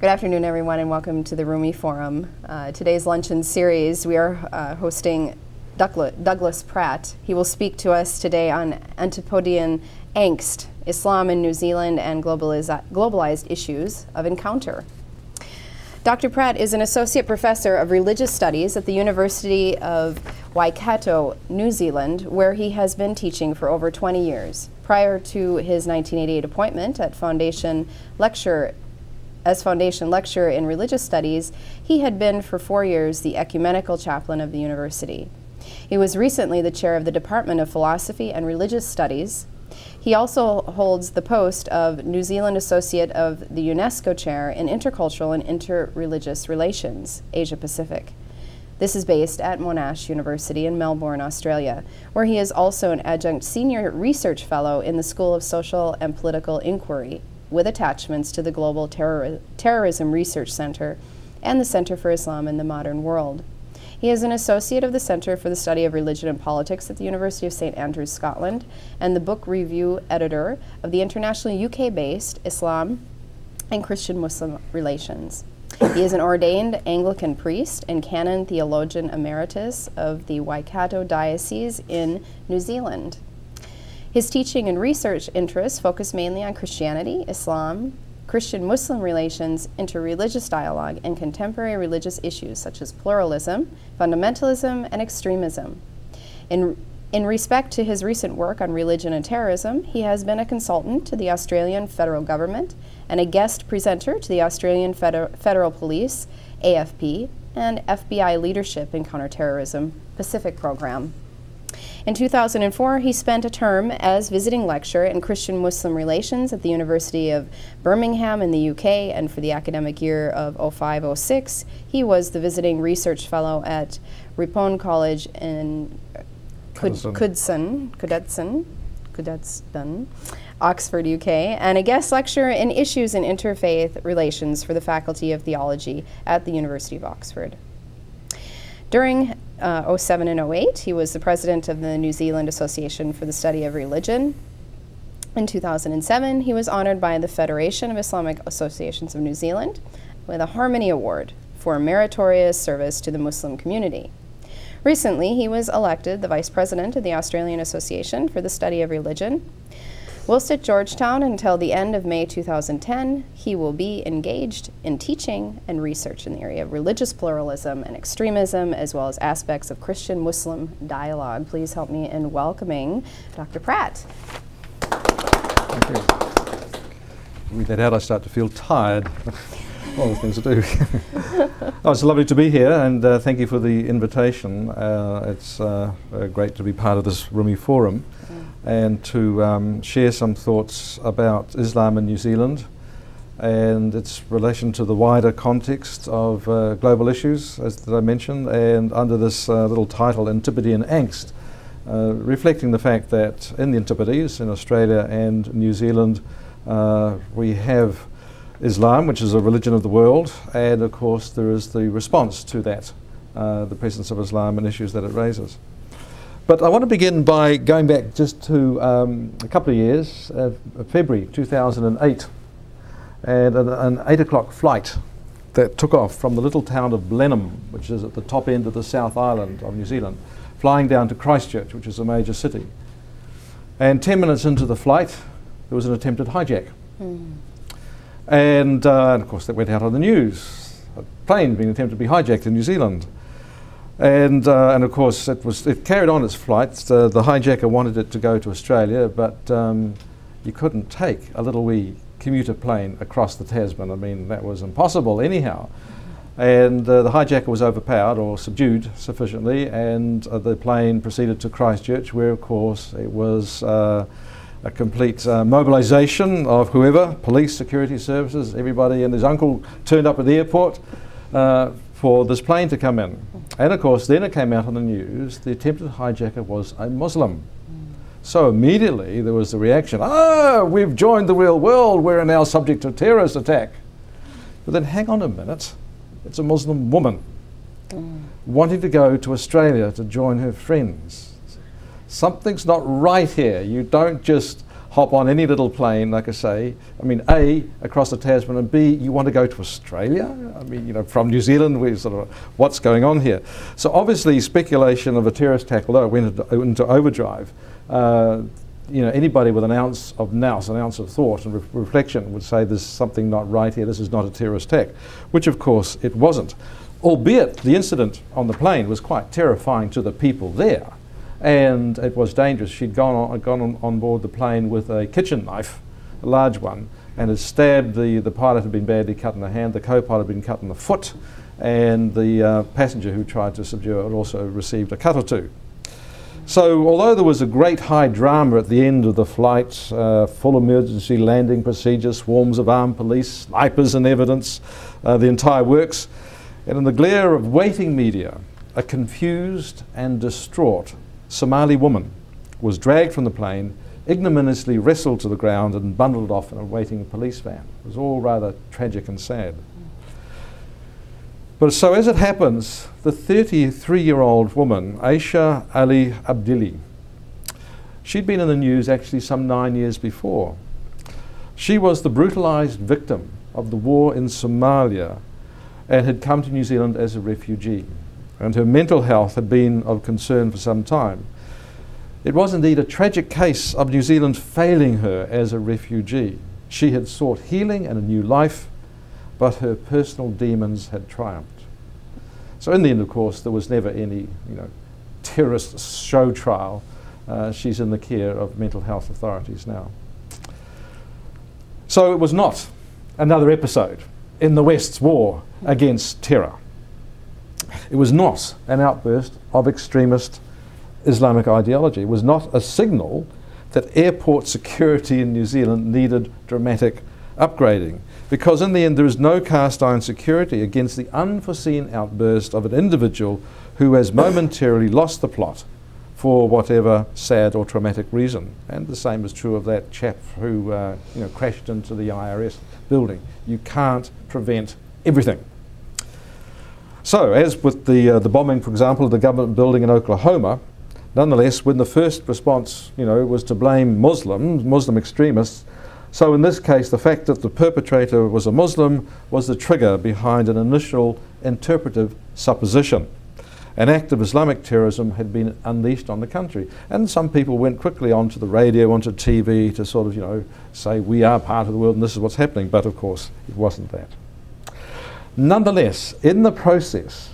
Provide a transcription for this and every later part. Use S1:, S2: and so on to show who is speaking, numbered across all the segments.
S1: Good afternoon, everyone, and welcome to the Rumi Forum. Today's luncheon series, we are hosting Douglas Pratt. He will speak to us today on Antipodean Angst, Islam in New Zealand and globalized issues of encounter. Dr. Pratt is an associate professor of religious studies at the University of Waikato, New Zealand, where he has been teaching for over 20 years. Prior to his 1988 appointment at Foundation Lecturer in Religious Studies, he had been for 4 years the ecumenical chaplain of the university. He was recently the chair of the Department of Philosophy and Religious Studies. He also holds the post of New Zealand Associate of the UNESCO Chair in Intercultural and Interreligious Relations, Asia Pacific. This is based at Monash University in Melbourne, Australia, where he is also an adjunct senior research fellow in the School of Social and Political Inquiry, with attachments to the Global Terrorism Research Center and the Center for Islam in the Modern World. He is an associate of the Center for the Study of Religion and Politics at the University of St. Andrews, Scotland, and the book review editor of the internationally UK-based Islam and Christian-Muslim Relations. He is an ordained Anglican priest and canon theologian emeritus of the Waikato Diocese in New Zealand. His teaching and research interests focus mainly on Christianity, Islam, Christian-Muslim relations, interreligious dialogue, and contemporary religious issues such as pluralism, fundamentalism, and extremism. In respect to his recent work on religion and terrorism, he has been a consultant to the Australian federal government and a guest presenter to the Australian Federal Police, AFP, and FBI Leadership in Counterterrorism Pacific Program. In 2004, he spent a term as visiting lecturer in Christian-Muslim relations at the University of Birmingham in the UK, and for the academic year of 05-06, he was the visiting research fellow at Ripon College in Cuddesdon, Oxford, UK, and a guest lecturer in issues in interfaith relations for the Faculty of Theology at the University of Oxford. During 07 and 08, he was the president of the New Zealand Association for the Study of Religion. In 2007, he was honored by the Federation of Islamic Associations of New Zealand with a Harmony Award for meritorious service to the Muslim community. Recently, he was elected the vice president of the Australian Association for the Study of Religion. Whilst at Georgetown until the end of May 2010, he will be engaged in teaching and research in the area of religious pluralism and extremism, as well as aspects of Christian-Muslim dialogue. Please help me in welcoming Dr. Pratt.
S2: Thank you. Read that out, I start to feel tired. All the things to do. Oh, it's lovely to be here, and thank you for the invitation. It's great to be part of this Rumi Forum and to share some thoughts about Islam in New Zealand and its relation to the wider context of global issues, as I mentioned, and under this little title, Antipodean Angst, reflecting the fact that in the Antipodes, in Australia and New Zealand, we have Islam, which is a religion of the world, and of course there is the response to that, the presence of Islam and issues that it raises. But I want to begin by going back just to a couple of years, February 2008, and an 8 o'clock flight that took off from the little town of Blenheim, which is at the top end of the South Island of New Zealand, flying down to Christchurch, which is a major city. And 10 minutes into the flight, there was an attempted hijack. And of course that went out on the news, a plane being attempted to be hijacked in New Zealand. And of course it carried on its flight. The hijacker wanted it to go to Australia, but you couldn't take a little wee commuter plane across the Tasman. I mean, that was impossible anyhow. And the hijacker was overpowered or subdued sufficiently, and the plane proceeded to Christchurch, where of course it was a complete mobilization of whoever, police, security services, everybody and his uncle turned up at the airport for this plane to come in. And of course then it came out on the news, the attempted hijacker was a Muslim. So immediately there was the reaction, oh, we've joined the real world, we're now subject to a terrorist attack. But then hang on a minute, it's a Muslim woman wanting to go to Australia to join her friends. Something's not right here. You don't just hop on any little plane, like I say. I mean, A, across the Tasman, and B, you want to go to Australia? I mean, you know, from New Zealand, we sort of, what's going on here? So obviously speculation of a terrorist attack, although it went into overdrive, you know, anybody with an ounce of nous, an ounce of thought and reflection would say there's something not right here, this is not a terrorist attack, which of course it wasn't. Albeit the incident on the plane was quite terrifying to the people there, and it was dangerous. She'd gone on board the plane with a kitchen knife, a large one, and had stabbed the pilot had been badly cut in the hand, the co-pilot had been cut in the foot, and the passenger who tried to subdue her had also received a cut or two. So although there was a great high drama at the end of the flight, full emergency landing procedures, swarms of armed police, snipers and evidence, the entire works, and in the glare of waiting media, a confused and distraught Somali woman was dragged from the plane, ignominiously wrestled to the ground and bundled off in a waiting police van. It was all rather tragic and sad. But so as it happens, the 33-year-old woman, Aisha Ali Abdili, she'd been in the news actually some 9 years before. She was the brutalized victim of the war in Somalia and had come to New Zealand as a refugee. And her mental health had been of concern for some time. It was indeed a tragic case of New Zealand failing her as a refugee. She had sought healing and a new life, but her personal demons had triumphed. So in the end, of course, there was never any, you know, terrorist show trial. She's in the care of mental health authorities now. So it was not another episode in the West's war against terror. It was not an outburst of extremist Islamic ideology. It was not a signal that airport security in New Zealand needed dramatic upgrading, because in the end there is no cast iron security against the unforeseen outburst of an individual who has momentarily lost the plot for whatever sad or traumatic reason. And the same is true of that chap who you know, crashed into the IRS building. You can't prevent everything. So, as with the bombing, for example, of the government building in Oklahoma, nonetheless, when the first response, you know, was to blame Muslims, Muslim extremists, so in this case, the fact that the perpetrator was a Muslim was the trigger behind an initial interpretive supposition. An act of Islamic terrorism had been unleashed on the country. And some people went quickly onto the radio, onto TV to sort of, you know, say we are part of the world and this is what's happening. But of course, it wasn't that. Nonetheless, in the process,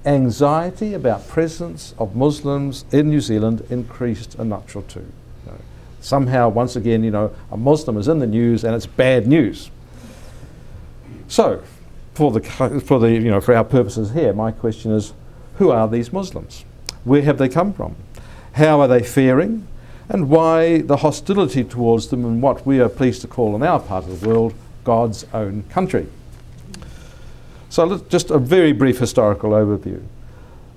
S2: anxiety about presence of Muslims in New Zealand increased a notch or two. You know, somehow, once again, you know, a Muslim is in the news and it's bad news. So, for our purposes here, my question is, who are these Muslims? Where have they come from? How are they faring? And why the hostility towards them in what we are pleased to call in our part of the world, God's own country? So just a very brief historical overview.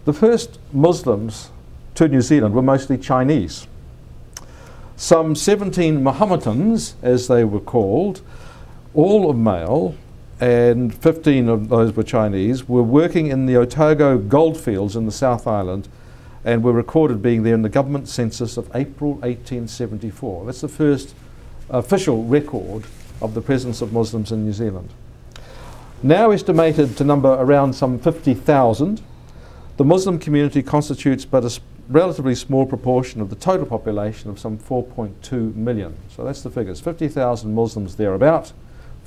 S2: The first Muslims to New Zealand were mostly Chinese. Some 17 Mohammedans, as they were called, all of male, and 15 of those were Chinese, were working in the Otago goldfields in the South Island and were recorded being there in the government census of April 1874. That's the first official record of the presence of Muslims in New Zealand. Now estimated to number around some 50,000, the Muslim community constitutes but a relatively small proportion of the total population of some 4.2 million. So that's the figures, 50,000 Muslims thereabout,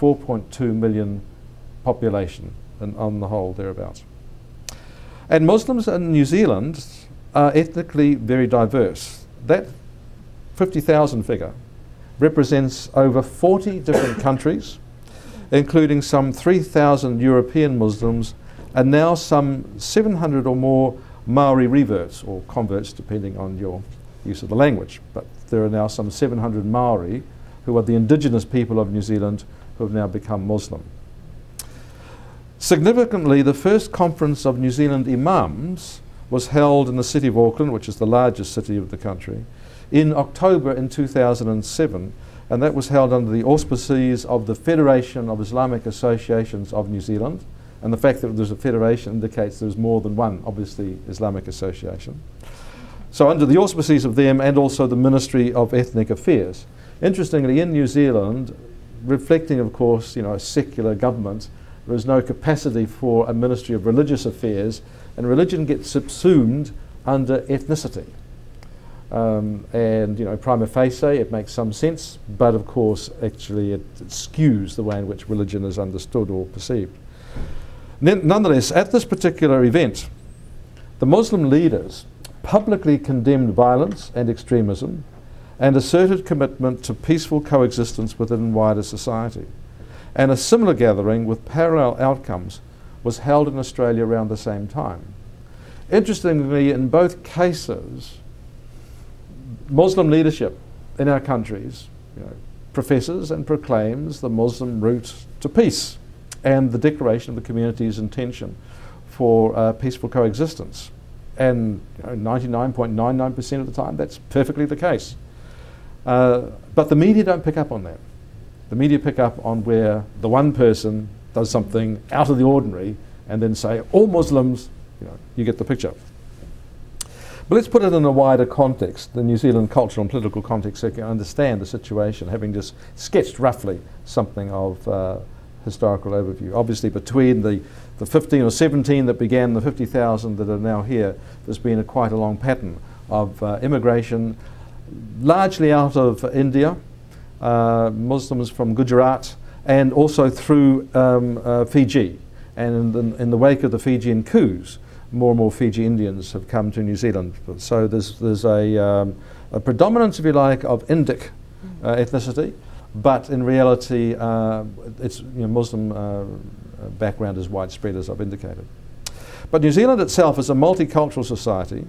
S2: 4.2 million population and on the whole thereabouts. And Muslims in New Zealand are ethnically very diverse. That 50,000 figure represents over 40 different countries, including some 3,000 European Muslims and now some 700 or more Maori reverts or converts depending on your use of the language. But there are now some 700 Maori who are the indigenous people of New Zealand who have now become Muslim. Significantly, the first conference of New Zealand imams was held in the city of Auckland, which is the largest city of the country, in October in 2007, and that was held under the auspices of the Federation of Islamic Associations of New Zealand, and the fact that there's a federation indicates there's more than one, obviously, Islamic association. So under the auspices of them and also the Ministry of Ethnic Affairs. Interestingly, in New Zealand, reflecting, of course, a secular government, there is no capacity for a Ministry of Religious Affairs, and religion gets subsumed under ethnicity. And prima facie, it makes some sense, but of course, actually, it skews the way in which religion is understood or perceived. Nonetheless, at this particular event, the Muslim leaders publicly condemned violence and extremism and asserted commitment to peaceful coexistence within wider society. And a similar gathering with parallel outcomes was held in Australia around the same time. Interestingly, in both cases, Muslim leadership in our countries professes and proclaims the Muslim route to peace and the declaration of the community's intention for peaceful coexistence. And 99.99% of the time, that's perfectly the case. But the media don't pick up on that. The media pick up on where the one person does something out of the ordinary and then say, all Muslims, you get the picture. But let's put it in a wider context, the New Zealand cultural and political context, so you can understand the situation, having just sketched roughly something of historical overview. Obviously, between the 15 or 17 that began, the 50,000 that are now here, there's been quite a long pattern of immigration, largely out of India, Muslims from Gujarat, and also through Fiji. And in the wake of the Fijian coups, more and more Fiji Indians have come to New Zealand. So there's a predominance, if you like, of Indic ethnicity, but in reality, it's Muslim background is widespread, as I've indicated. But New Zealand itself is a multicultural society.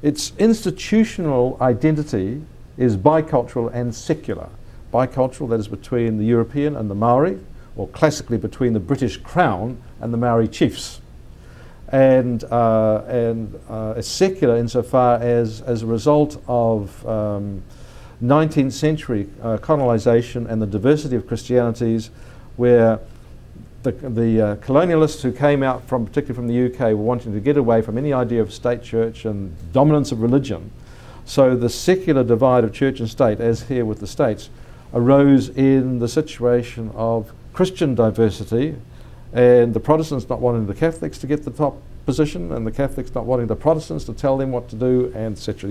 S2: Its institutional identity is bicultural and secular. Bicultural, that is between the European and the Maori, or classically between the British Crown and the Maori chiefs. And secular insofar as a result of 19th century colonisation and the diversity of Christianities, where the colonialists who came out particularly from the UK, were wanting to get away from any idea of state church and dominance of religion. So the secular divide of church and state, as here with the states, arose in the situation of Christian diversity, and the Protestants not wanting the Catholics to get the top position, and the Catholics not wanting the Protestants to tell them what to do, and etc.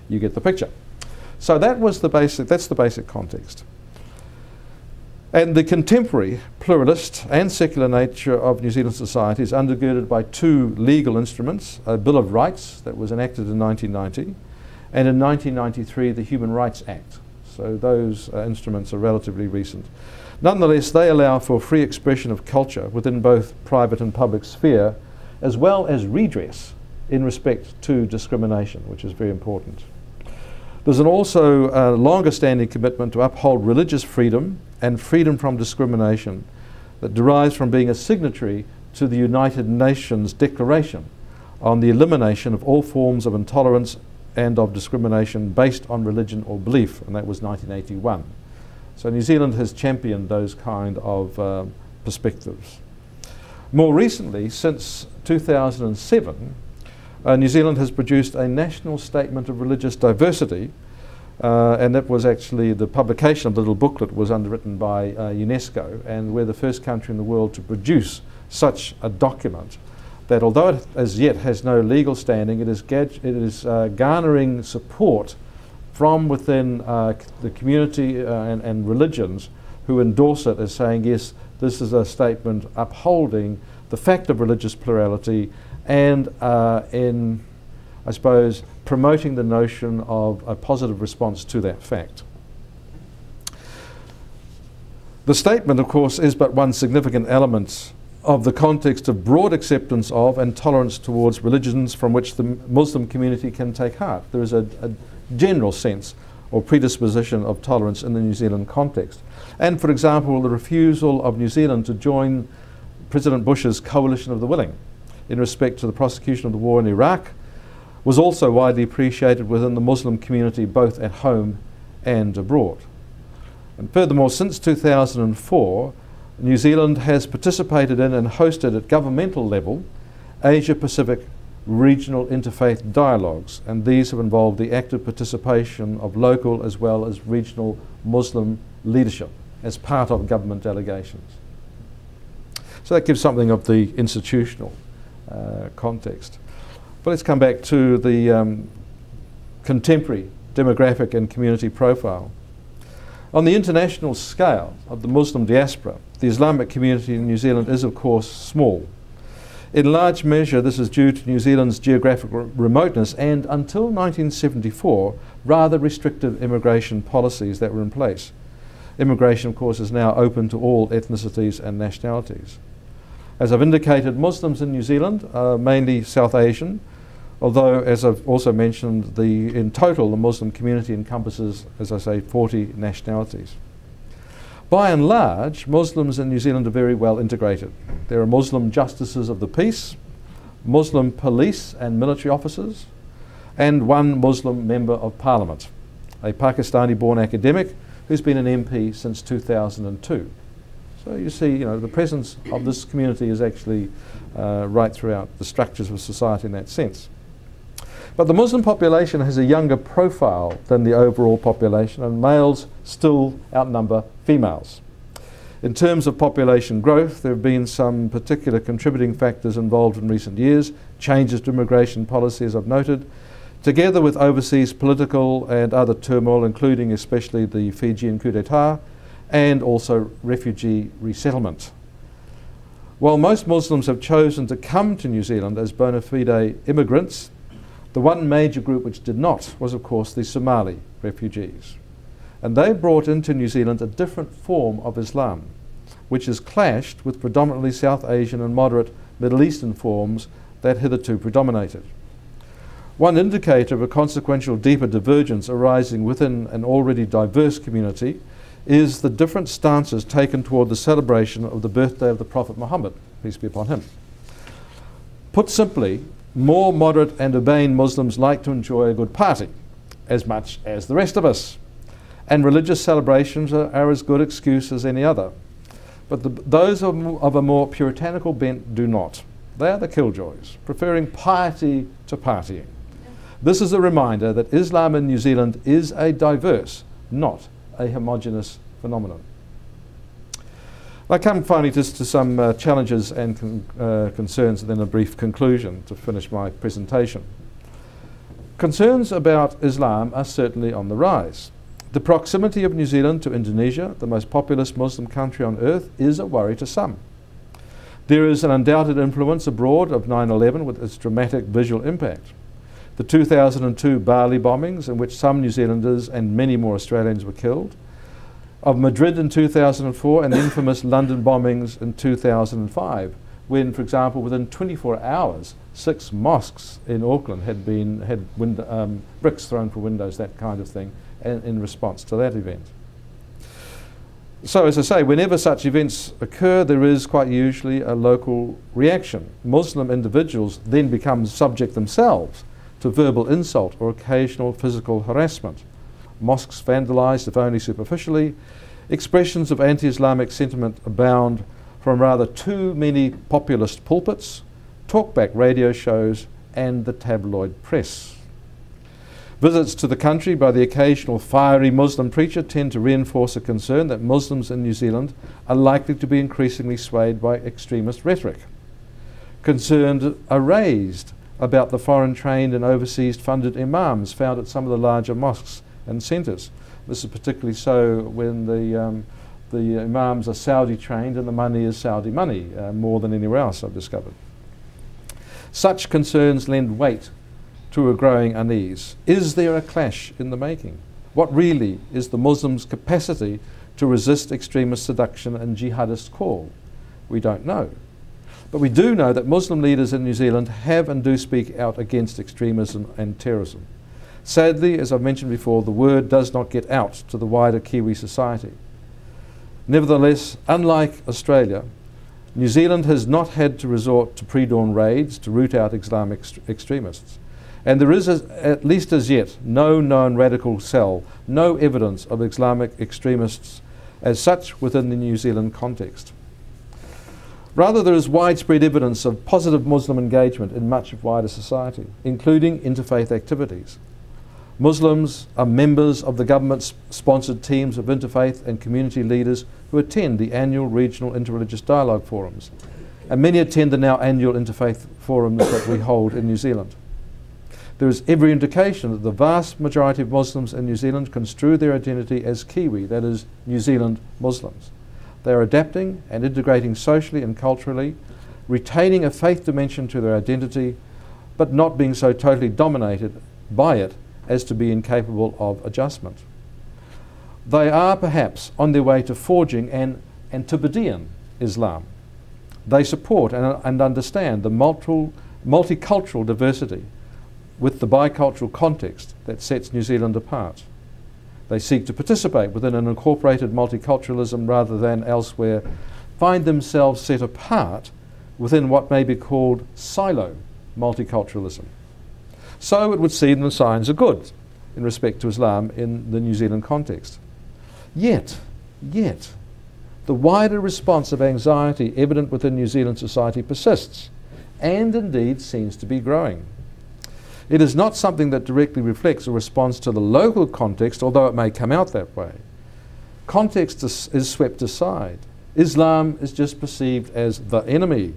S2: You get the picture. So that's the basic context. And the contemporary pluralist and secular nature of New Zealand society is undergirded by two legal instruments: a Bill of Rights that was enacted in 1990, and in 1993 the Human Rights Act. So those instruments are relatively recent. Nonetheless, they allow for free expression of culture within both private and public sphere, as well as redress in respect to discrimination, which is very important. There's also a longer standing commitment to uphold religious freedom and freedom from discrimination that derives from being a signatory to the United Nations Declaration on the elimination of all forms of intolerance and of discrimination based on religion or belief, and that was 1981. So New Zealand has championed those kind of perspectives. More recently, since 2007, New Zealand has produced a national statement of religious diversity, and that was actually the publication of the little booklet was underwritten by UNESCO, and we're the first country in the world to produce such a document that, although it as yet has no legal standing, it is garnering support from within the community and religions who endorse it as saying, yes, this is a statement upholding the fact of religious plurality and in, I suppose, promoting the notion of a positive response to that fact. The statement, of course, is but one significant element of the context of broad acceptance of and tolerance towards religions from which the Muslim community can take heart. There is a general sense or predisposition of tolerance in the New Zealand context. And, for example, the refusal of New Zealand to join President Bush's coalition of the willing in respect to the prosecution of the war in Iraq was also widely appreciated within the Muslim community, both at home and abroad. And furthermore, since 2004, New Zealand has participated in and hosted at governmental level Asia-Pacific regional interfaith dialogues, and these have involved the active participation of local as well as regional Muslim leadership as part of government delegations. So that gives something of the institutional context. But let's come back to the contemporary demographic and community profile. On the international scale of the Muslim diaspora, the Islamic community in New Zealand is of course small. In large measure, this is due to New Zealand's geographical remoteness and, until 1974, rather restrictive immigration policies that were in place. Immigration, of course, is now open to all ethnicities and nationalities. As I've indicated, Muslims in New Zealand are mainly South Asian, although, as I've also mentioned, in total the Muslim community encompasses, as I say, 40 nationalities. By and large, Muslims in New Zealand are very well integrated. There are Muslim justices of the peace, Muslim police and military officers, and one Muslim member of parliament, a Pakistani-born academic who's been an MP since 2002. So you see, the presence of this community is actually right throughout the structures of society in that sense. But the Muslim population has a younger profile than the overall population, and males still outnumber females. In terms of population growth, there have been some particular contributing factors involved in recent years, changes to immigration policy, as I've noted, together with overseas political and other turmoil, including especially the Fijian coup d'etat, and also refugee resettlement. While most Muslims have chosen to come to New Zealand as bona fide immigrants, the one major group which did not was, of course, the Somali refugees. And they brought into New Zealand a different form of Islam, which has clashed with predominantly South Asian and moderate Middle Eastern forms that hitherto predominated. One indicator of a consequential deeper divergence arising within an already diverse community is the different stances taken toward the celebration of the birthday of the Prophet Muhammad, peace be upon him. Put simply, more moderate and urbane Muslims like to enjoy a good party, as much as the rest of us. And religious celebrations are as good excuse as any other. But those of a more puritanical bent do not. They are the killjoys, preferring piety to partying. This is a reminder that Islam in New Zealand is a diverse, not a homogeneous phenomenon. I come finally just to some challenges and concerns, and then a brief conclusion to finish my presentation. Concerns about Islam are certainly on the rise. The proximity of New Zealand to Indonesia, the most populous Muslim country on earth, is a worry to some. There is an undoubted influence abroad of 9/11 with its dramatic visual impact. The 2002 Bali bombings, in which some New Zealanders and many more Australians were killed, of Madrid in 2004, and the infamous London bombings in 2005, when, for example, within 24 hours, 6 mosques in Auckland had bricks thrown for windows, that kind of thing, in response to that event. So, as I say, whenever such events occur, there is quite usually a local reaction. Muslim individuals then become subject themselves to verbal insult or occasional physical harassment. Mosques vandalized, if only superficially. Expressions of anti-Islamic sentiment abound from rather too many populist pulpits, talkback radio shows, and the tabloid press. Visits to the country by the occasional fiery Muslim preacher tend to reinforce a concern that Muslims in New Zealand are likely to be increasingly swayed by extremist rhetoric. Concerns are raised about the foreign-trained and overseas-funded imams found at some of the larger mosques and centres. This is particularly so when the imams are Saudi-trained and the money is Saudi money, more than anywhere else, I've discovered. Such concerns lend weight to a growing unease. Is there a clash in the making? What really is the Muslims' capacity to resist extremist seduction and jihadist call? We don't know. But we do know that Muslim leaders in New Zealand have and do speak out against extremism and terrorism. Sadly, as I've mentioned before, the word does not get out to the wider Kiwi society. Nevertheless, unlike Australia, New Zealand has not had to resort to pre-dawn raids to root out Islamic extremists. And there is, at least as yet, no known radical cell, no evidence of Islamic extremists as such within the New Zealand context. Rather, there is widespread evidence of positive Muslim engagement in much of wider society, including interfaith activities. Muslims are members of the government-sponsored teams of interfaith and community leaders who attend the annual regional interreligious dialogue forums, and many attend the now annual interfaith forums that we hold in New Zealand. There is every indication that the vast majority of Muslims in New Zealand construe their identity as Kiwi, that is, New Zealand Muslims. They are adapting and integrating socially and culturally, retaining a faith dimension to their identity, but not being so totally dominated by it as to be incapable of adjustment. They are perhaps on their way to forging an Antipodean Islam. They support and understand the multicultural diversity with the bicultural context that sets New Zealand apart. They seek to participate within an incorporated multiculturalism rather than elsewhere find themselves set apart within what may be called silo multiculturalism. So it would seem the signs are good in respect to Islam in the New Zealand context. Yet, the wider response of anxiety evident within New Zealand society persists, and indeed seems to be growing. It is not something that directly reflects a response to the local context, although it may come out that way. Context is swept aside. Islam is just perceived as the enemy.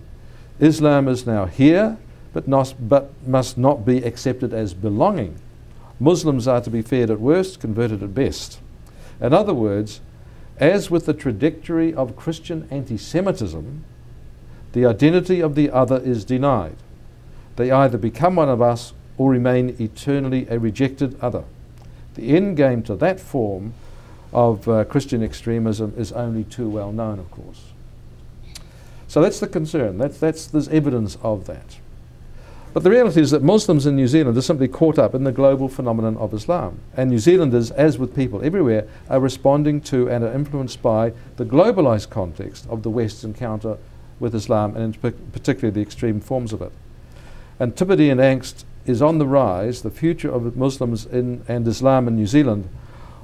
S2: Islam is now here, but must not be accepted as belonging. Muslims are to be feared at worst, converted at best. In other words, as with the trajectory of Christian anti-Semitism, the identity of the other is denied. They either become one of us or remain eternally a rejected other. The end game to that form of Christian extremism is only too well known, of course. So that's the concern. There's evidence of that. But the reality is that Muslims in New Zealand are simply caught up in the global phenomenon of Islam. And New Zealanders, as with people everywhere, are responding to and are influenced by the globalised context of the West's encounter with Islam, and in particularly the extreme forms of it. Antipodean Angst is on the rise. The future of Muslims and Islam in New Zealand,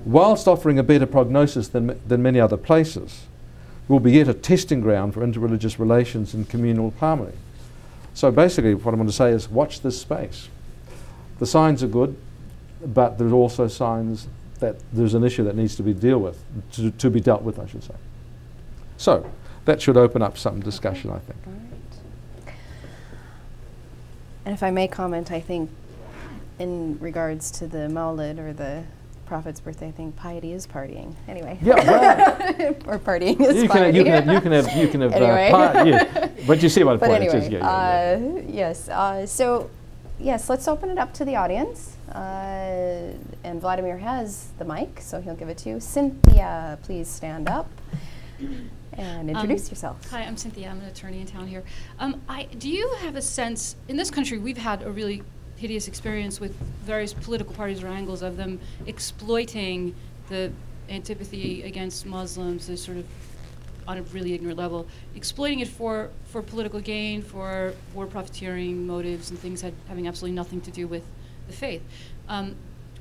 S2: whilst offering a better prognosis than many other places, will be yet a testing ground for interreligious relations and communal harmony. So basically what I want to say is watch this space. The signs are good, but there's also signs that there's an issue that needs to be dealt with, I should say. So that should open up some discussion, I think.
S1: Right. And if I may comment, I think in regards to the Maulid or the Prophet's birthday, I think piety is partying. Anyway. Yeah, well, or partying is piety. You can have
S2: anyway. Yeah. But you see what the point
S1: anyway,
S2: is.
S1: Yes. So, yes, let's open it up to the audience. And Vladimir has the mic, so he'll give it to you. Cynthia, please stand up and introduce yourself.
S3: Hi, I'm Cynthia. I'm an attorney in town here. Do you have a sense, in this country, we've had a really hideous experience with various political parties or angles of them exploiting the antipathy against Muslims, this sort of on a really ignorant level, exploiting it for political gain, for war profiteering motives and things having absolutely nothing to do with the faith.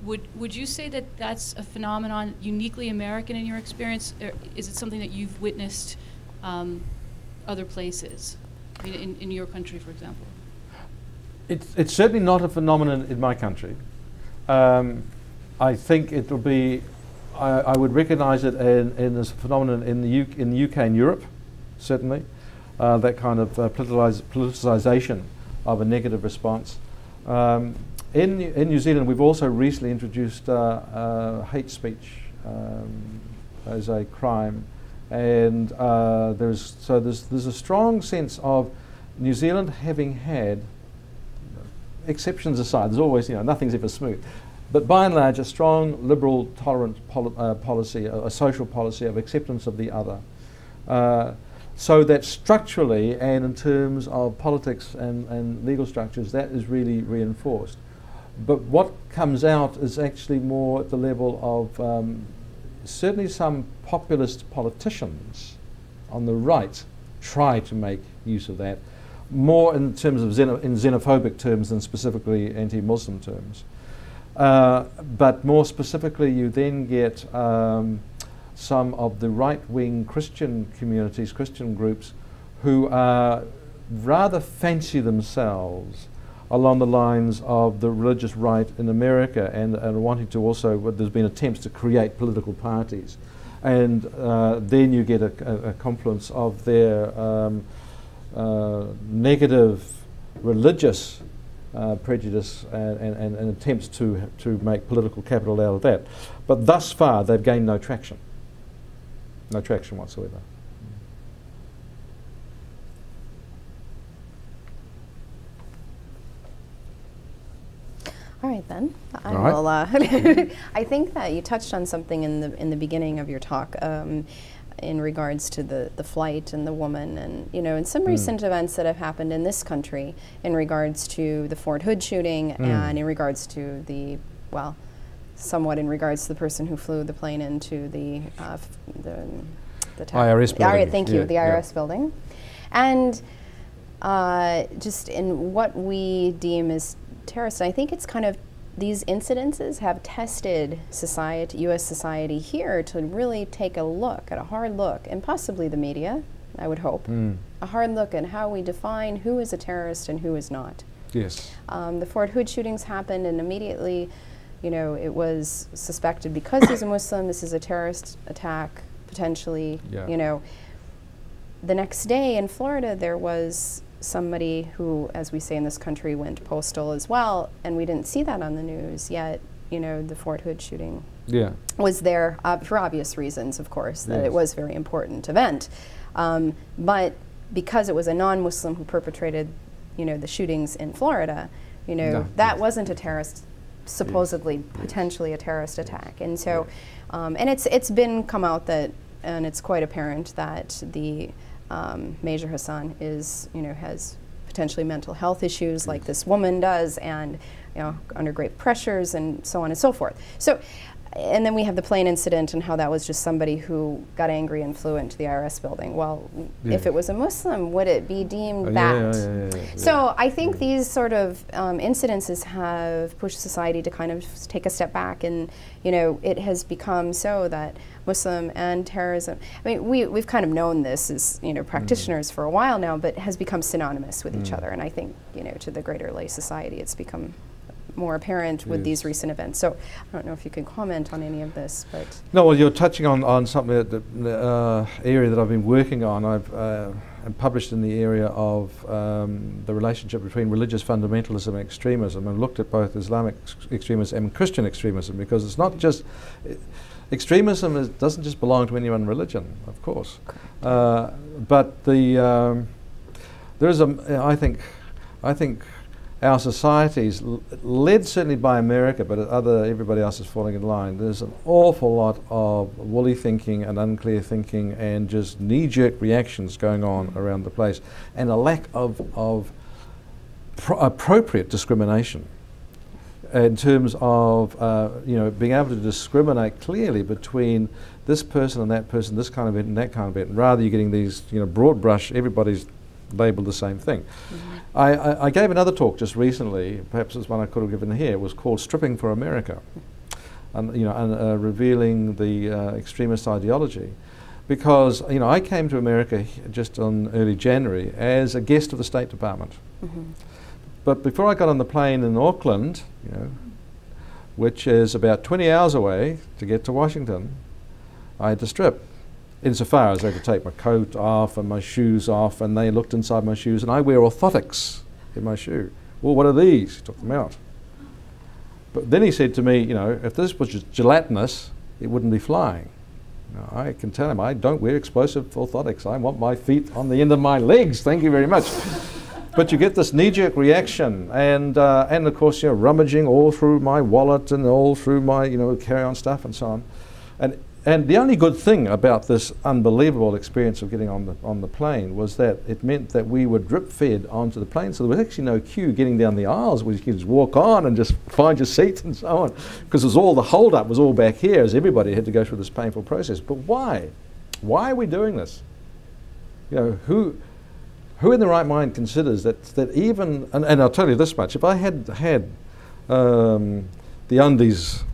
S3: Would you say that that's a phenomenon uniquely American in your experience? Or is it something that you've witnessed other places, I mean, in your country, for example?
S2: It's certainly not a phenomenon in my country. I think it will be, I would recognise it in as a phenomenon in the UK and Europe, certainly, that kind of politicisation of a negative response. In New Zealand, we've also recently introduced hate speech as a crime, and there's a strong sense of New Zealand having had, exceptions aside, there's always, nothing's ever smooth, but by and large a strong liberal tolerant policy, a social policy of acceptance of the other, so that structurally and in terms of politics and legal structures, that is really reinforced. But what comes out is actually more at the level of certainly some populist politicians on the right try to make use of that, more in terms of in xenophobic terms than specifically anti-Muslim terms. But more specifically, you then get some of the right-wing Christian communities, Christian groups, who rather fancy themselves along the lines of the religious right in America, and wanting to also, there's been attempts to create political parties. And then you get a confluence of their negative religious prejudice and attempts to make political capital out of that. But thus far, they've gained no traction. No traction whatsoever.
S1: All right, then.
S2: All right.
S1: Will, I think that you touched on something in the beginning of your talk in regards to the flight and the woman, and and some recent events that have happened in this country in regards to the Fort Hood shooting and in regards to somewhat in regards to the person who flew the plane into the
S2: IRS building.
S1: Thank you, the IRS building, and just in what we deem as terrorists. I think it's kind of, these incidences have tested society, U.S. society here, to really take a hard look, and possibly the media, I would hope, a hard look at how we define who is a terrorist and who is not.
S2: Yes.
S1: The Fort Hood shootings happened, and immediately, it was suspected because he's a Muslim, this is a terrorist attack, potentially.
S2: Yeah.
S1: The next day in Florida, there was somebody who, as we say in this country, went postal as well, and we didn't see that on the news, yet, the Fort Hood shooting was there for obvious reasons, of course, that it was a very important event. But because it was a non-Muslim who perpetrated, the shootings in Florida, that wasn't a terrorist, supposedly, potentially a terrorist attack. And so, and it's been come out that, and it's quite apparent that the Major Hassan is, has potentially mental health issues like this woman does, and under great pressures and so on and so forth. So, and then we have the plane incident and how that was just somebody who got angry and flew into the IRS building. Well, if it was a Muslim, would it be deemed that? So I think these sort of incidences have pushed society to kind of take a step back, and it has become so that Muslim and terrorism, I mean, we've kind of known this as practitioners for a while now, but has become synonymous with each other. And I think to the greater lay society, it's become more apparent with these recent events. So I don't know if you can comment on any of this, but
S2: no. Well, you're touching on something that the area that I've been working on. I've published in the area of the relationship between religious fundamentalism and extremism, and looked at both Islamic extremism and Christian extremism, because it's not just extremism doesn't just belong to any one religion, of course, but there is I think our societies, led certainly by America, but everybody else is falling in line. There's an awful lot of woolly thinking and unclear thinking and just knee-jerk reactions going on around the place, and a lack of appropriate discrimination in terms of being able to discriminate clearly between this person and that person, this kind of event and that kind of event. Rather, you're getting these broad brush, everybody's labelled the same thing. I gave another talk just recently, perhaps it's one I could have given here. It was called "Stripping for America," and revealing the extremist ideology, because I came to America just on early January as a guest of the State Department. But before I got on the plane in Auckland, which is about 20 hours away to get to Washington, I had to strip. Insofar as I had to take my coat off and my shoes off, and they looked inside my shoes, and I wear orthotics in my shoe. Well, what are these? He took them out. But then he said to me, if this was just gelatinous, it wouldn't be flying. I can tell him, I don't wear explosive orthotics. I want my feet on the end of my legs. Thank you very much. But you get this knee-jerk reaction, and of course, rummaging all through my wallet and all through my, carry-on stuff and so on. And the only good thing about this unbelievable experience of getting on the plane was that it meant that we were drip-fed onto the plane, so there was actually no queue getting down the aisles where you could just walk on and just find your seat and so on, because the hold-up was all back here as everybody had to go through this painful process. But why? Why are we doing this? Who in the right mind considers that even, and I'll tell you this much, if I had the undies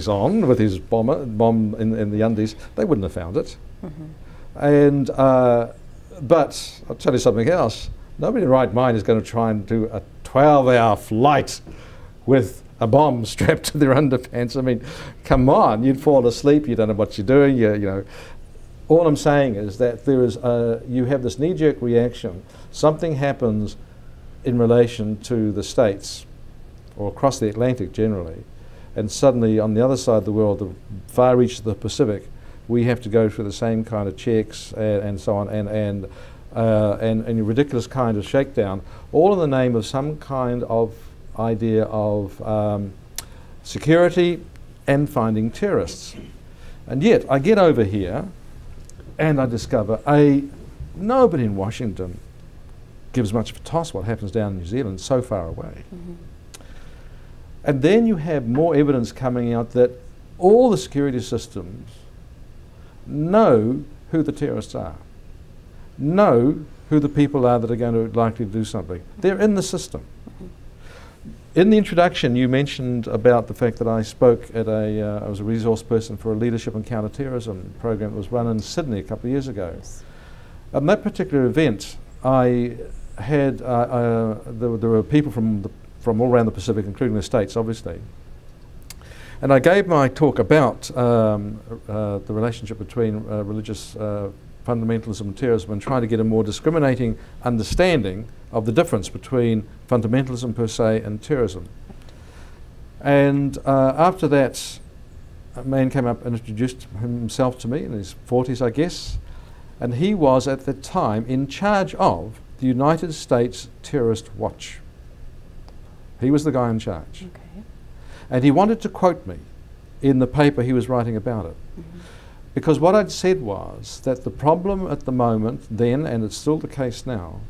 S2: on with his bomb in the undies, they wouldn't have found it. And But I'll tell you something else. Nobody in their right mind is going to try and do a 12-hour flight with a bomb strapped to their underpants. I mean, come on, you'd fall asleep, you don't know what you're doing, you know. All I'm saying is that there is you have this knee-jerk reaction. Something happens in relation to the States, or across the Atlantic generally, and suddenly on the other side of the world, the far reaches of the Pacific, we have to go through the same kind of checks and so on, and a ridiculous kind of shakedown, all in the name of some kind of idea of security and finding terrorists. And yet I get over here and I discover nobody in Washington gives much of a toss what happens down in New Zealand, so far away.
S1: Mm-hmm.
S2: And then you have more evidence coming out that all the security systems know who the terrorists are, know who the people are that are going to likely to do something. They're in the system. In the introduction, you mentioned about the fact that I spoke at I was a resource person for a leadership and counterterrorism program that was run in Sydney a couple of years ago.
S1: Yes.
S2: At that particular event, I had, there were people from all around the Pacific, including the States, obviously. And I gave my talk about the relationship between religious fundamentalism and terrorism, and trying to get a more discriminating understanding of the difference between fundamentalism per se and terrorism. And after that, a man came up and introduced himself to me in his 40s, I guess, and he was at the time in charge of the United States Terrorist Watch. He was the guy in charge.
S1: Okay.
S2: And he wanted to quote me in the paper he was writing about it.
S1: Mm-hmm.
S2: Because what I'd said was that the problem at the moment then, and it's still the case now,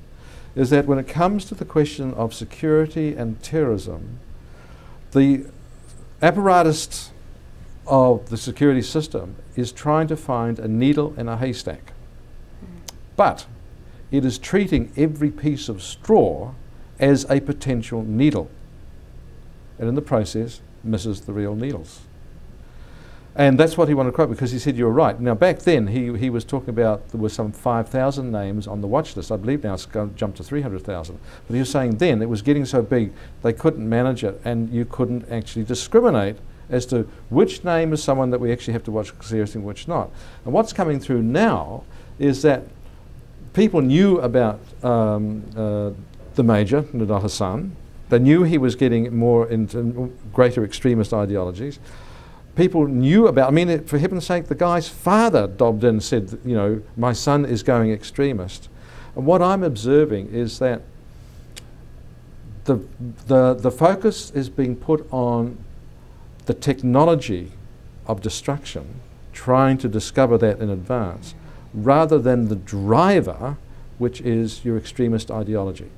S2: is that when it comes to the question of security and terrorism, the apparatus of the security system is trying to find a needle in a haystack. But it is treating every piece of straw as a potential needle, and in the process misses the real needles. And that's what he wanted to quote, because he said, you're right. Now back then he was talking about there were some 5,000 names on the watch list. I believe now it's jumped to 300,000. But he was saying then it was getting so big they couldn't manage it, and you couldn't actually discriminate as to which name is someone that we actually have to watch seriously and which not. And what's coming through now is that people knew about the Major, Nidal Hassan. They knew he was getting more into greater extremist ideologies. People knew about, I mean, for heaven's sake, the guy's father dobbed in and said, you know, my son is going extremist. And what I'm observing is that the focus is being put on the technology of destruction, trying to discover that in advance, rather than the driver, which is your extremist ideology.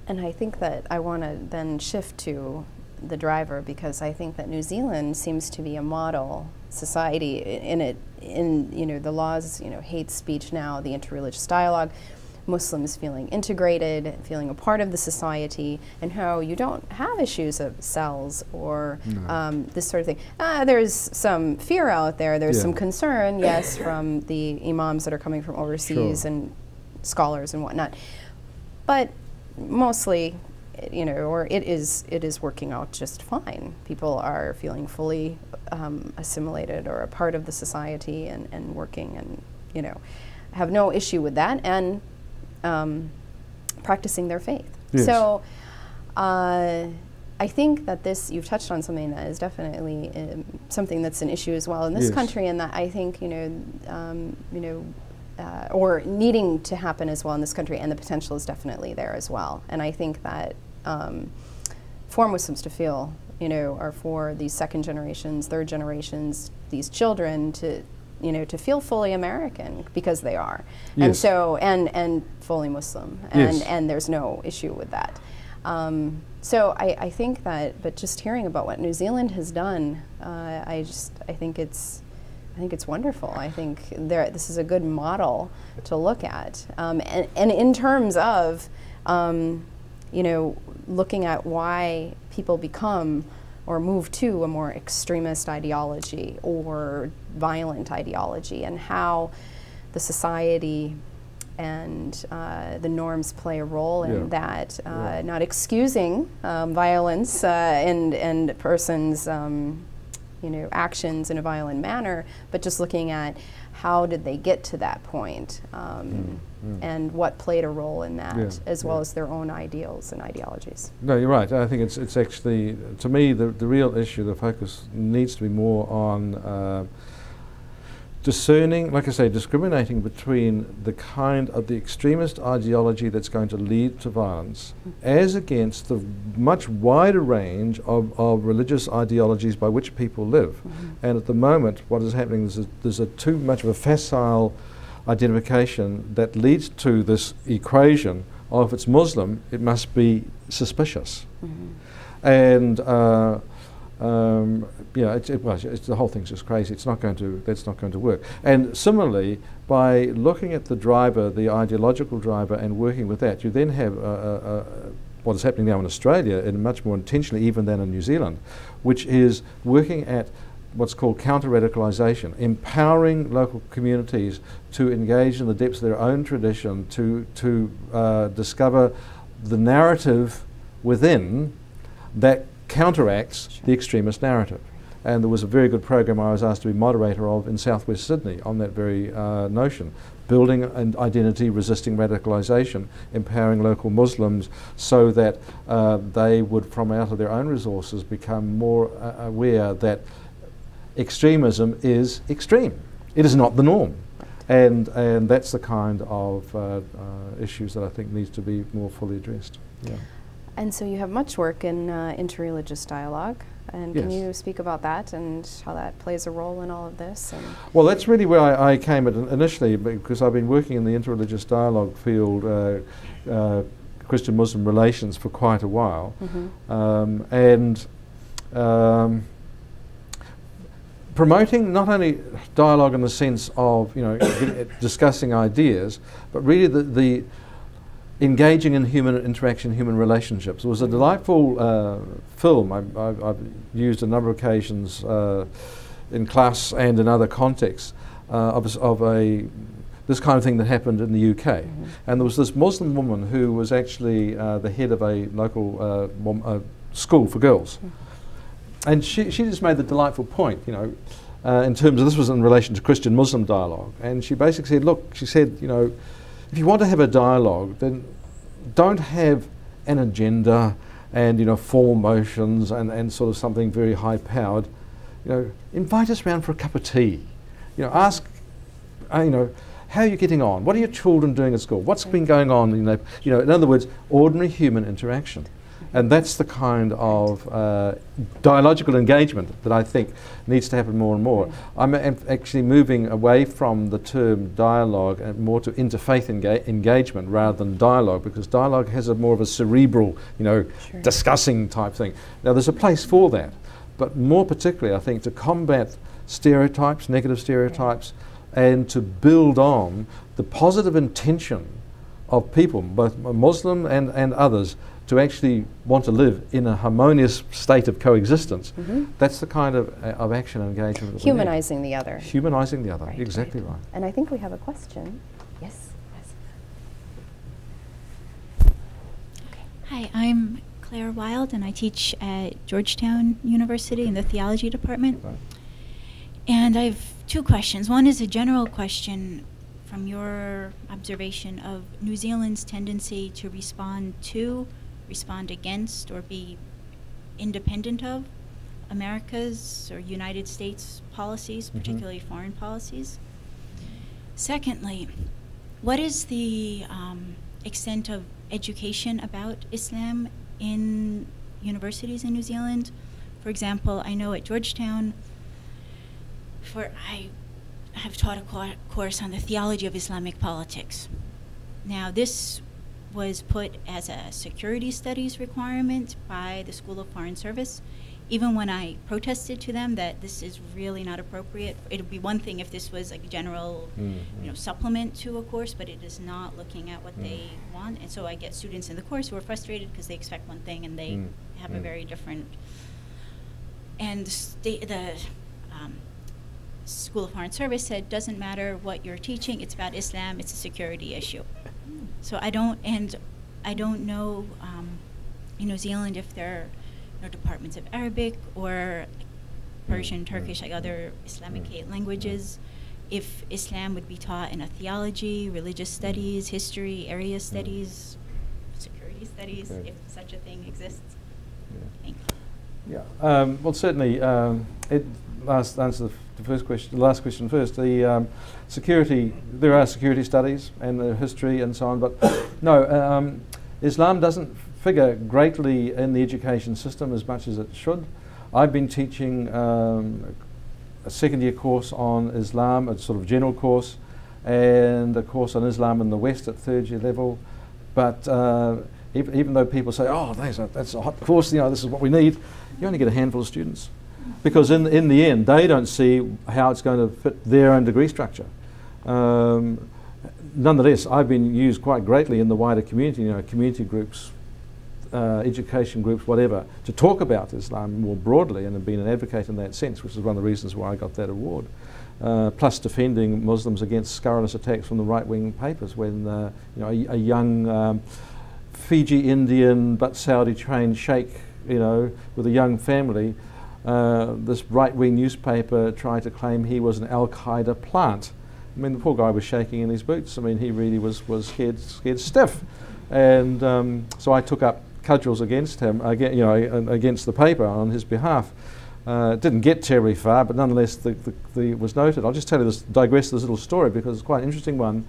S1: And I think that I want to then shift to the driver, because I think that New Zealand seems to be a model society in you know, the laws, you know, hate speech now, the interreligious dialogue, Muslims feeling integrated, feeling a part of the society, and how you don't have issues of cells or this sort of thing. There's some fear out there, there's some concern, yes, from the imams that are coming from overseas and scholars and whatnot. But mostly, you know, or it is working out just fine. People are feeling fully assimilated or a part of the society and working, and, you know, have no issue with that, and practicing their faith.
S2: Yes.
S1: So I think that this, you've touched on something that is definitely something that's an issue as well in this country, and that I think, or needing to happen as well in this country, and the potential is definitely there as well. And I think that for Muslims to feel, you know, or for these second generations, third generations, these children to, you know, to feel fully American, because they are, and so and fully Muslim, and there's no issue with that. So I think that, but just hearing about what New Zealand has done, I think it's wonderful. I think this is a good model to look at, and in terms of, you know, looking at why people become or move to a more extremist ideology or violent ideology, and how the society and the norms play a role in
S2: Yeah.
S1: that, not excusing violence and persons' actions in a violent manner, but just looking at how did they get to that point, and what played a role in that, as well as their own ideals and ideologies.
S2: No, you're right. I think it's actually, to me, the real issue, the focus needs to be more on discerning, like I say, discriminating between the kind of the extremist ideology that's going to lead to violence as against the much wider range of religious ideologies by which people live. And at the moment, what is happening is there's too much of a facile identification that leads to this equation of if it's Muslim, it must be suspicious. And the whole thing's just crazy. It's not going to. That's not going to work. And similarly, by looking at the driver, the ideological driver, and working with that, you then have what is happening now in Australia, and much more intentionally even than in New Zealand, which is working at what's called counter-radicalisation, empowering local communities to engage in the depths of their own tradition, to discover the narrative within that counteracts the extremist narrative. And there was a very good program I was asked to be moderator of in southwest Sydney on that very notion, building an identity, resisting radicalisation, empowering local Muslims so that they would, from out of their own resources, become more aware that extremism is extreme. It is not the norm. And that's the kind of issues that I think needs to be more fully addressed. Yeah.
S1: And so you have much work in interreligious dialogue, and can you speak about that and how that plays a role in all of this? And
S2: well, that's really where I came at initially, because I've been working in the interreligious dialogue field, Christian-Muslim relations, for quite a while, promoting not only dialogue in the sense of discussing ideas, but really the engaging in human interaction, human relationships. It was a delightful film I've used a number of occasions in class and in other contexts of this kind of thing that happened in the UK. And there was this Muslim woman who was actually the head of a local school for girls. And she just made the delightful point, in terms of, this was in relation to Christian-Muslim dialogue, and she basically said, look, she said, if you want to have a dialogue, then don't have an agenda and formal motions and sort of something very high-powered. Invite us round for a cup of tea. Ask, how are you getting on? What are your children doing at school? What's been going on? In other words, ordinary human interaction. And that's the kind of dialogical engagement that I think needs to happen more and more. I'm actually moving away from the term dialogue and more to interfaith engagement rather than dialogue, because dialogue has more of a cerebral, discussing type thing. Now, there's a place for that, but more particularly, I think, to combat stereotypes, negative stereotypes, and to build on the positive intention of people, both Muslim and others, to actually want to live in a harmonious state of coexistence. That's the kind of action and engagement that
S1: humanizing the other.
S2: Humanizing the other, exactly right.
S1: And I think we have a question. Yes.
S4: Hi, I'm Claire Wild, and I teach at Georgetown University in the theology department.
S2: Right.
S4: And I have two questions. One is a general question from your observation of New Zealand's tendency to respond against, or be independent of America's or United States policies, particularly foreign policies. Secondly, what is the extent of education about Islam in universities in New Zealand? For example, I know at Georgetown, I have taught a course on the theology of Islamic politics. Now, this was put as a security studies requirement by the School of Foreign Service. Even when I protested to them that this is really not appropriate, it would be one thing if this was a general supplement to a course, but it is not looking at what they want. And so I get students in the course who are frustrated because they expect one thing and they have a very different. And the School of Foreign Service said, doesn't matter what you're teaching, it's about Islam, it's a security issue. So I don't know in New Zealand if there are departments of Arabic or Persian, Turkish, like other Islamic languages, if Islam would be taught in a theology, religious studies, history, area studies, security studies, if such a thing exists. Thank you.
S2: Yeah. Well, certainly. Answer the first question. The last question first. The security. There are security studies and the history and so on, but no, Islam doesn't figure greatly in the education system as much as it should. I've been teaching a second-year course on Islam, a sort of general course, and a course on Islam in the West at third-year level. But even though people say, "Oh, that's a hot course," this is what we need, you only get a handful of students, because in the end, they don't see how it's going to fit their own degree structure. Nonetheless, I've been used quite greatly in the wider community, community groups, education groups, whatever, to talk about Islam more broadly, and have been an advocate in that sense, which is one of the reasons why I got that award. Plus defending Muslims against scurrilous attacks from the right-wing papers when a young Fiji Indian but Saudi-trained sheikh, with a young family, this right-wing newspaper tried to claim he was an Al-Qaeda plant. I mean, the poor guy was shaking in his boots. I mean, he really was scared stiff. And so I took up cudgels against him, against the paper on his behalf. It didn't get terribly far, but nonetheless, it was noted. I'll just digress this little story because it's quite an interesting one.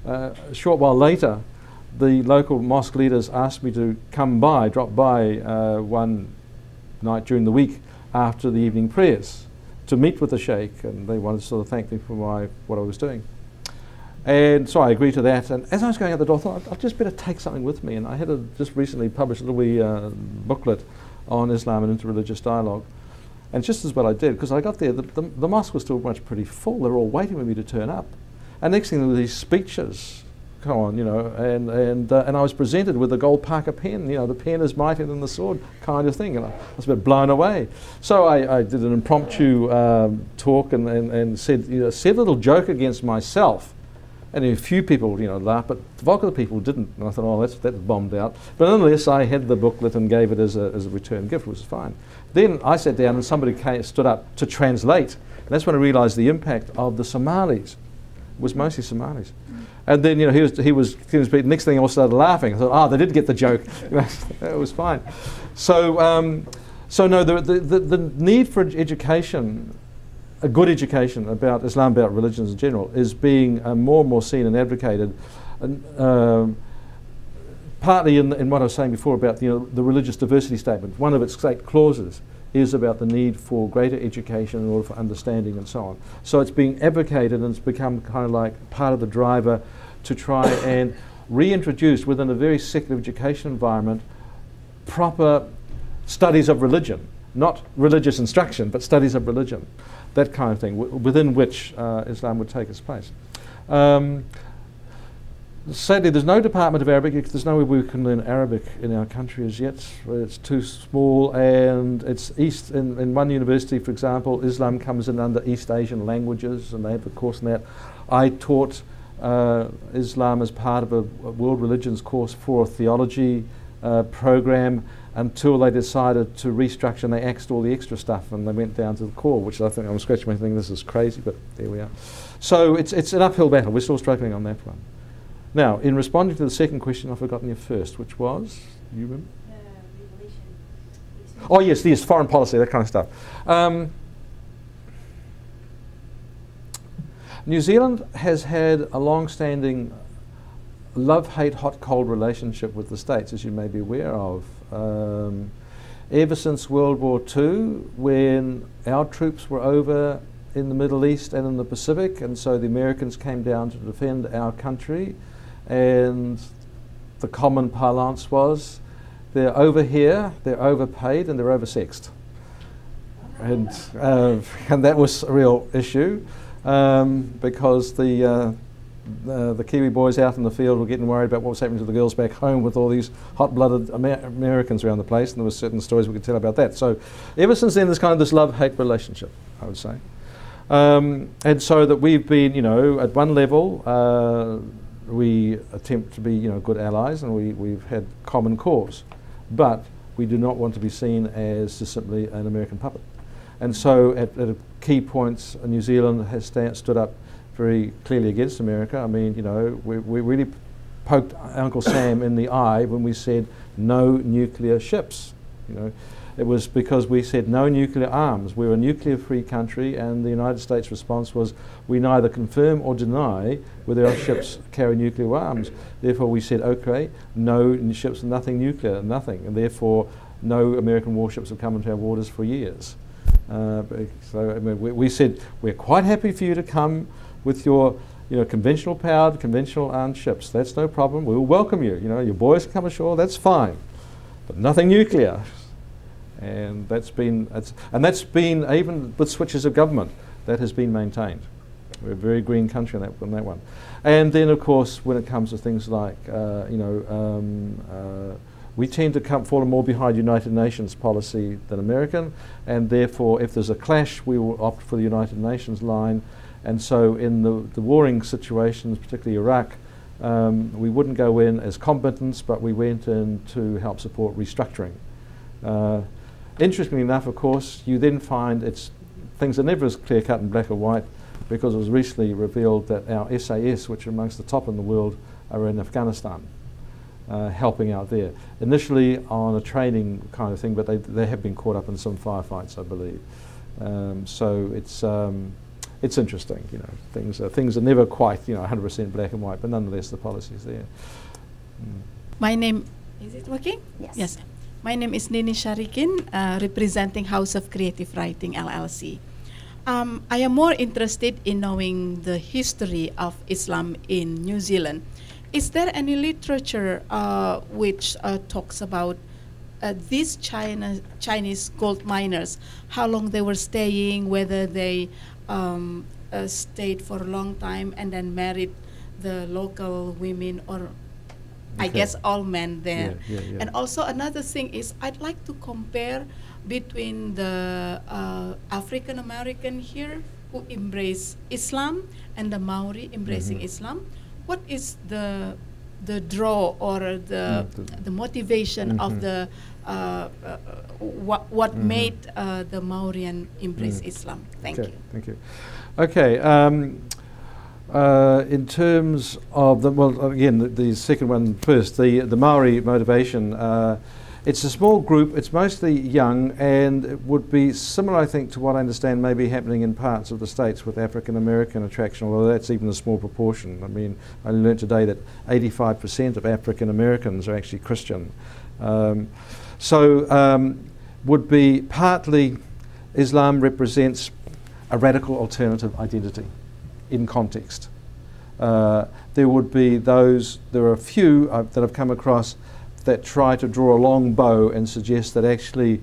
S2: A short while later, the local mosque leaders asked me to drop by one night during the week after the evening prayers to meet with the sheikh, and they wanted to sort of thank me for what I was doing. And so I agreed to that, and as I was going out the door, I thought I'd just better take something with me, and I had just recently published a little wee booklet on Islam and interreligious dialogue. And just as what I did, because I got there, the mosque was still pretty full. They were all waiting for me to turn up. And next thing, there were these speeches come on, and I was presented with a gold Parker pen, the pen is mightier than the sword kind of thing, and I was a bit blown away. So I did an impromptu talk and said a little joke against myself. And a few people, laughed, but the bulk of the people didn't. And I thought, oh, that's bombed out. But nonetheless, I had the booklet and gave it as a return gift, which was fine. Then I sat down and somebody stood up to translate. And that's when I realised the impact of the Somalis. It was mostly Somalis. And then, he was next thing I all started laughing. I thought, they did get the joke. It was fine. So no, the need for education, a good education about Islam, about religions in general, is being more and more seen and advocated. Partly in what I was saying before about the religious diversity statement. One of its state clauses is about the need for greater education in order for understanding and so on. So it's being advocated, and it's become kind of like part of the driver to try and reintroduce within a very secular education environment proper studies of religion, not religious instruction, but studies of religion, that kind of thing, within which Islam would take its place. Sadly, there's no Department of Arabic. There's no way we can learn Arabic in our country as yet. It's too small, and it's East. In one university, for example, Islam comes in under East Asian languages, and they have a course in that. I taught Islam as part of a world religions course for a theology program until they decided to restructure, and they axed all the extra stuff, and they went down to the core, which I think I'm scratching my head thinking this is crazy, but there we are. So it's an uphill battle. We're still struggling on that one. Now, in responding to the second question, I've forgotten your first, which was, you remember? Oh yes, foreign policy, that kind of stuff. New Zealand has had a long-standing love-hate, hot-cold relationship with the States, as you may be aware of. Ever since World War II, when our troops were over in the Middle East and in the Pacific, and so the Americans came down to defend our country, and the common parlance was, they're over here, they're overpaid, and they're oversexed. And that was a real issue, because the Kiwi boys out in the field were getting worried about what was happening to the girls back home with all these hot-blooded Americans around the place, and there were certain stories we could tell about that. So ever since then, there's kind of this love-hate relationship, I would say. And so that we've been, you know, at one level, we attempt to be, you know, good allies, and we've had common cause. But we do not want to be seen as just simply an American puppet. And so at key points, New Zealand has stood up very clearly against America. I mean, you know, we really poked Uncle Sam in the eye when we said no nuclear ships. You know, it was because we said no nuclear arms. We're a nuclear-free country, and the United States' response was we neither confirm or deny whether our ships carry nuclear arms. Therefore, we said, okay, no ships, nothing nuclear, nothing, and therefore no American warships have come into our waters for years. So I mean, we said we're quite happy for you to come with your, you know, conventional powered, conventional armed ships. That's no problem. We will welcome you. You know, your boys come ashore. That's fine, but nothing nuclear. And that's been even with switches of government, that has been maintained. We're a very green country on that one. And then, of course, when it comes to things like, we tend to fall more behind United Nations policy than American, and therefore, if there's a clash, we will opt for the United Nations line. And so, in the warring situations, particularly Iraq, we wouldn't go in as combatants, but we went in to help support restructuring. Interestingly enough, of course, you then find things are never as clear-cut and black or white, because it was recently revealed that our SAS, which are amongst the top in the world, are in Afghanistan, helping out there. Initially on a training kind of thing, but they have been caught up in some firefights, I believe. So it's interesting, you know. Things are never quite, you know, 100% black and white, but nonetheless the policy is there.
S5: My name, is it working?
S1: Yes.
S5: Yes. My name is Nini Sharikin, representing House of Creative Writing, LLC. I am more interested in knowing the history of Islam in New Zealand. Is there any literature which talks about these Chinese gold miners, how long they were staying, whether they stayed for a long time and then married the local women, or I guess all men there.
S2: Yeah.
S5: And also another thing is I'd like to compare between the African American here who embrace Islam and the Maori embracing Islam. What is the draw or the motivation of the what made the Maorian embrace Islam? Thank you.
S2: Thank you. Okay. In terms of the second one first, the Maori motivation, it's a small group, it's mostly young, and it would be similar, I think, to what I understand may be happening in parts of the States with African American attraction, although that's even a small proportion. I mean, I learned today that 85% of African Americans are actually Christian. Would be partly Islam represents a radical alternative identity in context. There would be there are a few that I've come across that try to draw a long bow and suggest that actually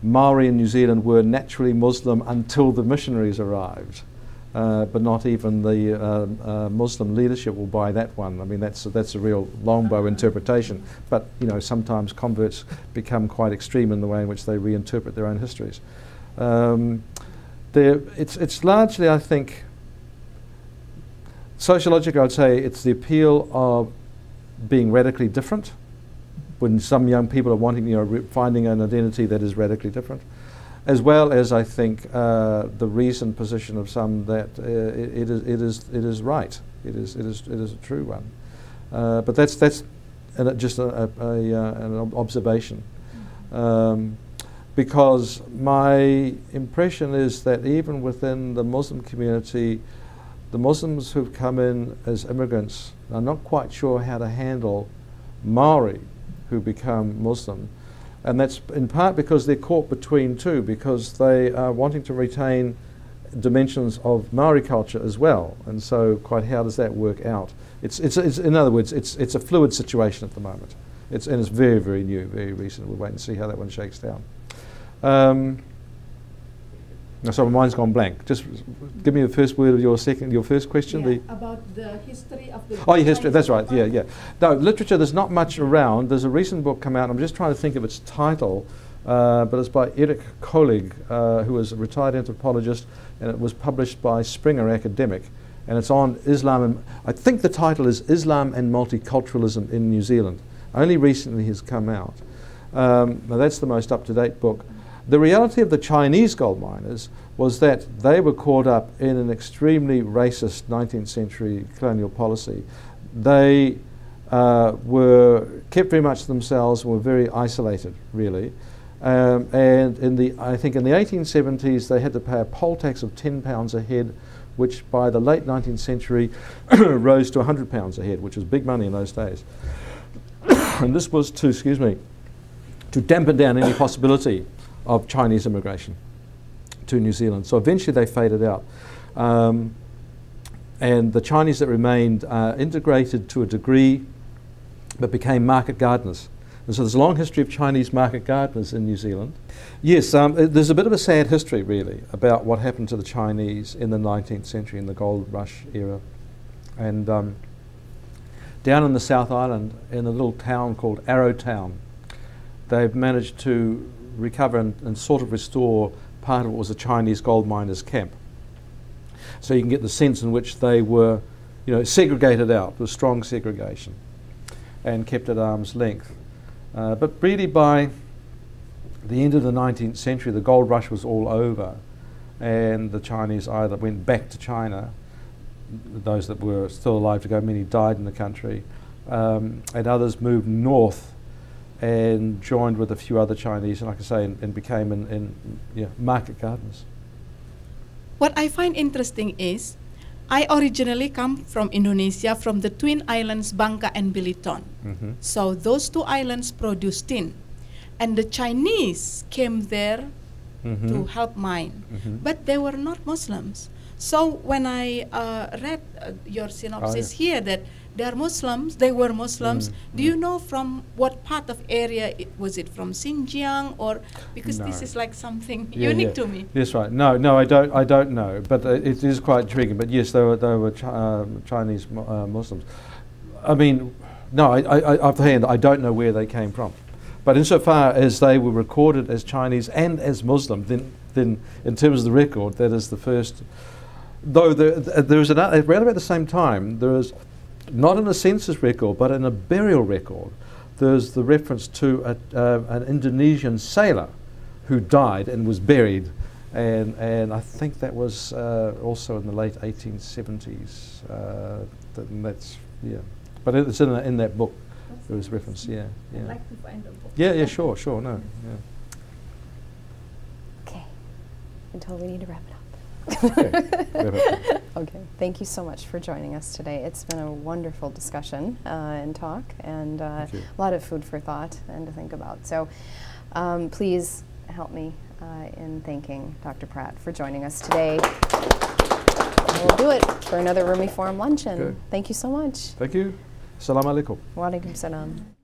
S2: Maori in New Zealand were naturally Muslim until the missionaries arrived. But not even the Muslim leadership will buy that one. I mean, that's a real longbow interpretation. But you know, sometimes converts become quite extreme in the way in which they reinterpret their own histories. It's largely, I think, sociologically, I'd say it's the appeal of being radically different. When some young people are wanting, you know, finding an identity that is radically different, as well as I think the reasoned position of some that it is right. It is a true one. But that's just an observation, because my impression is that even within the Muslim community, the Muslims who've come in as immigrants are not quite sure how to handle Maori who become Muslim. And that's in part because they're caught between two, because they are wanting to retain dimensions of Maori culture as well. And so quite how does that work out? It's in other words, it's a fluid situation at the moment. And it's very, very new, very recent. We'll wait and see how that one shakes down. So my mind's gone blank. Just give me the first word of your first question.
S5: Yeah, about the history of the...
S2: Oh, yeah, history, that's right, yeah. No, literature, there's not much around. There's a recent book come out, I'm just trying to think of its title. but it's by Erik Kolig, who was a retired anthropologist, and it was published by Springer Academic. And it's on Islam, and I think the title is Islam and Multiculturalism in New Zealand. Only recently has come out. Now that's the most up-to-date book. The reality of the Chinese gold miners was that they were caught up in an extremely racist 19th century colonial policy. They were kept very much to themselves, were very isolated, really. And I think in the 1870s they had to pay a poll tax of £10 a head, which by the late 19th century rose to £100 a head, which was big money in those days. And this was to, to dampen down any possibility of Chinese immigration to New Zealand. So eventually they faded out. And the Chinese that remained integrated to a degree, but became market gardeners. And so there's a long history of Chinese market gardeners in New Zealand. Yes, there's a bit of a sad history, really, about what happened to the Chinese in the 19th century, in the gold rush era. And down in the South Island, in a little town called Arrowtown, they've managed to recover and sort of restore part of what was a Chinese gold miners' camp. So you can get the sense in which they were, segregated out, with strong segregation, and kept at arm's length. But really by the end of the 19th century, the gold rush was all over, and the Chinese either went back to China, those that were still alive to go, many died in the country, and others moved north and joined with a few other Chinese, and like I say, and became market gardeners.
S5: What I find interesting is, I originally come from Indonesia, from the twin islands Bangka and Belitung.
S2: Mm-hmm.
S5: So those two islands produce tin. And the Chinese came there to help mine.
S2: Mm-hmm.
S5: But they were not Muslims. So when I read your synopsis here that they are Muslims, they were Muslims, do you know from what part of area was it from Xinjiang, or because this is like something unique to me?
S2: Yes, right. No, I don't know, but it is quite intriguing. But yes, they were Chinese Muslims. I mean, no, off the hand, I don't know where they came from. But insofar as they were recorded as Chinese and as Muslim, then in terms of the record, that is the first. Though there was around about the same time, there was, not in a census record, but in a burial record, there's the reference to an Indonesian sailor who died and was buried, and I think that was also in the late 1870s. That's but it's in that book. There was reference. Yeah.
S5: I'd like to find the book.
S2: Yeah, sure, no. Yeah.
S1: Okay. Until we need to wrap it up.
S2: Okay.
S1: Okay, thank you so much for joining us today. It's been a wonderful discussion and talk, and a lot of food for thought and to think about. So please help me in thanking Dr. Pratt for joining us today. And we'll do it for another Rumi Forum luncheon.
S2: Good.
S1: Thank you so much.
S2: Thank you. Assalamu alaikum.
S1: Wa alaikum salam.